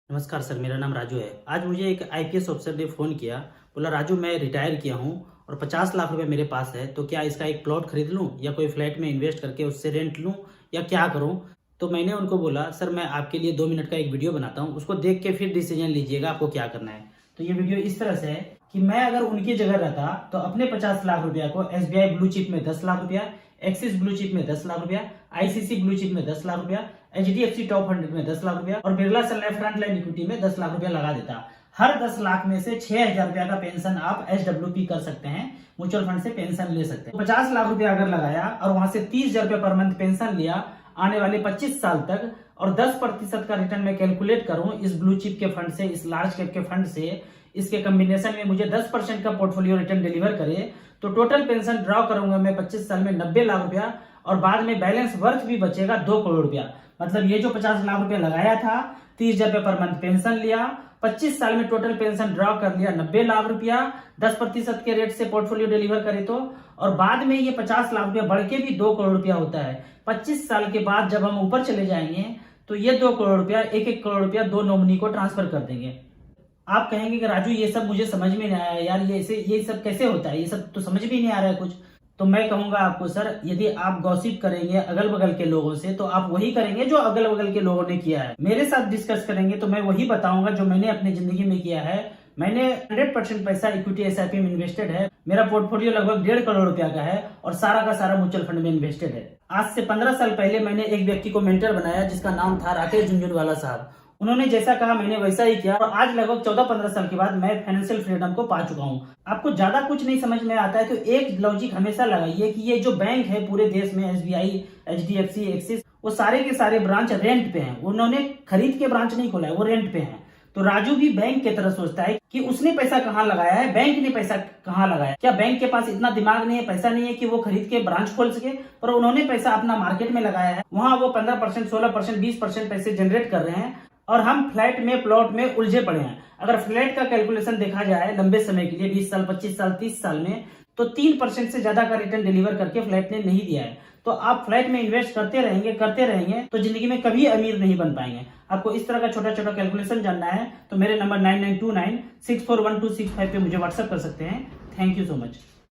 नमस्कार सर, मेरा नाम राजू है। आज मुझे एक आईपीएस ऑफिसर ने फ़ोन किया। बोला राजू, मैं रिटायर किया हूँ और 50 लाख रुपए मेरे पास है, तो क्या इसका एक प्लॉट खरीद लूँ या कोई फ्लैट में इन्वेस्ट करके उससे रेंट लूँ या क्या करूँ? तो मैंने उनको बोला सर, मैं आपके लिए 2 मिनट का एक वीडियो बनाता हूँ, उसको देख के फिर डिसीजन लीजिएगा आपको क्या करना है। तो ये वीडियो इस तरह से है कि मैं अगर उनकी जगह रहता तो अपने 50 लाख रुपया को एसबीआई ब्लू चिप में 10 लाख रुपया, एक्सिस ब्लू चिप में 10 लाख रुपया, आईसीसी ब्लू चिप में 10 लाख रुपया, एचडीएफसी टॉप 100 में 10 लाख रुपया और बिरला सन लाइफ फ्रंट लाइन इक्विटी में 10 लाख रुपया लगा देता। हर 10 लाख में से 6,000 रुपया का पेंशन आप एसडब्ल्यूपी कर सकते हैं, म्यूचुअल फंड से पेंशन ले सकते हैं। 50 लाख रुपया अगर लगाया और वहां से 30,000 रुपया पर मंथ पेंशन लिया आने वाले 25 साल तक और 10% का रिटर्न मैं कैलकुलेट करूं इस ब्लू चिप के फंड से, इस लार्ज कैप के फंड से, इसके कॉम्बिनेशन में मुझे 10% का पोर्टफोलियो रिटर्न डिलीवर करे, तो टोटल पेंशन ड्रॉ करूंगा मैं 25 साल में 90 लाख रुपया और बाद में बैलेंस वर्थ भी बचेगा 2 करोड़ रुपया। मतलब ये जो 50 लाख रुपया लगाया था, 30,000 रुपया पर मंथ पेंशन लिया, 25 साल में टोटल पेंशन ड्रॉ कर लिया 90 लाख रुपया, 10% के रेट से पोर्टफोलियो डिलीवर करे तो, और बाद में ये 50 लाख रुपया बढ़ के भी 2 करोड़ रुपया होता है। 25 साल के बाद जब हम ऊपर चले जाएंगे तो ये 2 करोड़ रुपया, 1-1 करोड़ रुपया 2 नॉमिनी को ट्रांसफर कर देंगे। आप कहेंगे कि राजू ये सब मुझे समझ में नहीं आया यार, ये सब कैसे होता है, ये सब तो समझ भी नहीं आ रहा है कुछ। तो मैं कहूंगा आपको सर, यदि आप गॉसिप करेंगे अगल बगल के लोगों से तो आप वही करेंगे जो अगल बगल के लोगों ने किया है। मेरे साथ डिस्कस करेंगे तो मैं वही बताऊंगा जो मैंने अपनी जिंदगी में किया है। मैंने 100% पैसा इक्विटी एसआईपी में इन्वेस्टेड है। मेरा पोर्टफोलियो लगभग 1.5 करोड़ रुपया का है और सारा का सारा म्यूचुअल फंड में इन्वेस्टेड है। आज से 15 साल पहले मैंने एक व्यक्ति को मेंटर बनाया जिसका नाम था राकेश झुनझुनवाला साहब। उन्होंने जैसा कहा मैंने वैसा ही किया और आज लगभग 14-15 साल के बाद मैं फाइनेंशियल फ्रीडम को पा चुका हूँ। आपको ज्यादा कुछ नहीं समझ में आता है तो एक लॉजिक हमेशा लगाइए कि ये जो बैंक है पूरे देश में, एसबीआई, एचडीएफसी, एक्सिस, वो सारे के सारे ब्रांच रेंट पे हैं। उन्होंने खरीद के ब्रांच नहीं खोला है, वो रेंट पे हैं। तो राजू भी बैंक की तरह सोचता है कि उसने पैसा कहाँ लगाया है, बैंक ने पैसा कहाँ लगाया। क्या बैंक के पास इतना दिमाग नहीं है, पैसा नहीं है कि वो खरीद के ब्रांच खोल सके? पर उन्होंने पैसा अपना मार्केट में लगाया है, वहां वो 15%, 16%, 20% पैसे जनरेट कर रहे हैं और हम फ्लैट में, प्लॉट में उलझे पड़े हैं। अगर फ्लैट का कैलकुलेशन देखा जाए लंबे समय के लिए 20 साल, 25 साल, 30 साल में, तो 3% से ज्यादा का रिटर्न डिलीवर करके फ्लैट ने नहीं दिया है। तो आप फ्लैट में इन्वेस्ट करते रहेंगे तो जिंदगी में कभी अमीर नहीं बन पाएंगे। आपको इस तरह का छोटा छोटा कैलकुलेशन जानना है तो मेरे नंबर 9929641265 पे मुझे व्हाट्सएप कर सकते हैं। Thank you so much.